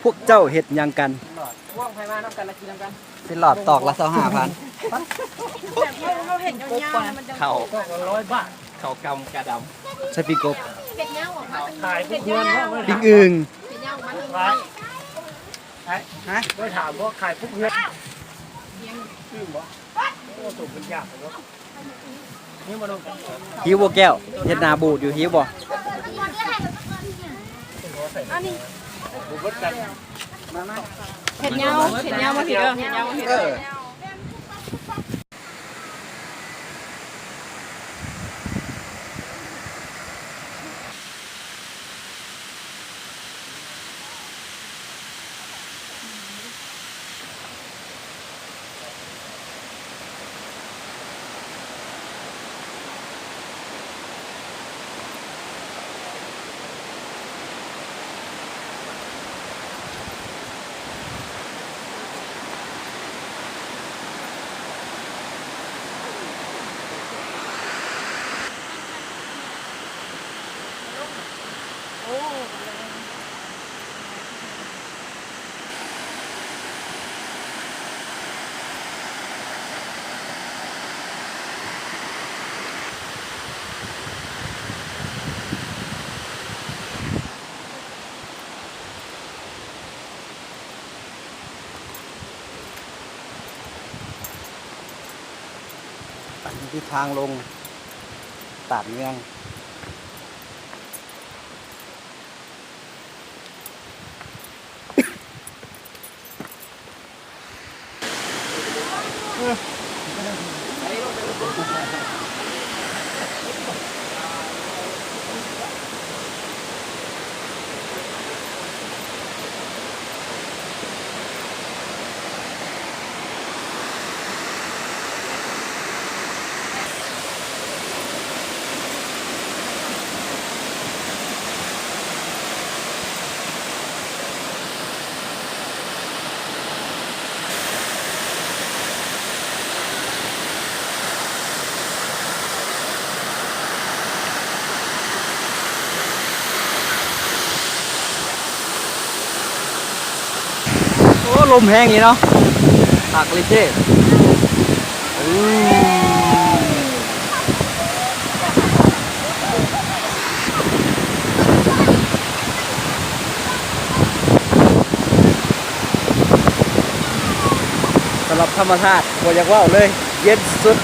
พวกเจ้าเห็ดหยังกันว่องไฟมาน้ำกันละกินน้ำกันสิหลอดตอกละ25,000เราเห็นยาวๆมันจะ เข่า100 บาทเข่ากำกระดใส่ปีกบ เห็ดยาวออกมา ำขายพวกเงินว่า ปิ้งอึ่ง เห็ดยาวออกมาทั้ง ขาย ฮะ ไม่ถามว่าขายพวกเงินชื่อบ่โอ้ถูกเป็นยากเลยนี่มาดู หิวบ่แก้วเฮ็ดนาบูดอยู่หิวบ่ บุบกัน เห็ดยาวมาผิดเด้อเห็ดยาวมาผิดเด้อ อันนี้ที่ทางลงตาดเมืองโอ้ลมแห้งอย่างนี้เนาะปากเลยเจ้สำหรับธรรมชาติบ่อยากว่าวเลยเย็นสุด